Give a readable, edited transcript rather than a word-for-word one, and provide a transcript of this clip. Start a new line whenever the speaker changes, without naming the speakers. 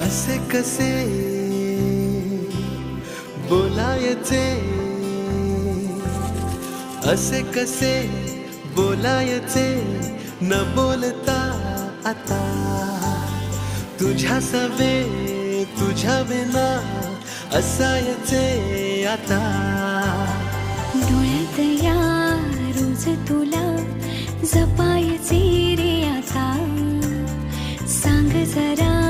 असे कसे बोलायचे, असे कसे बोलायचे न बोलता आता. तुझ्या सवे तुझ्या विना असायचे आता.
डोळ्यात या रोज तुला जपायचे रे आता. सांग जरा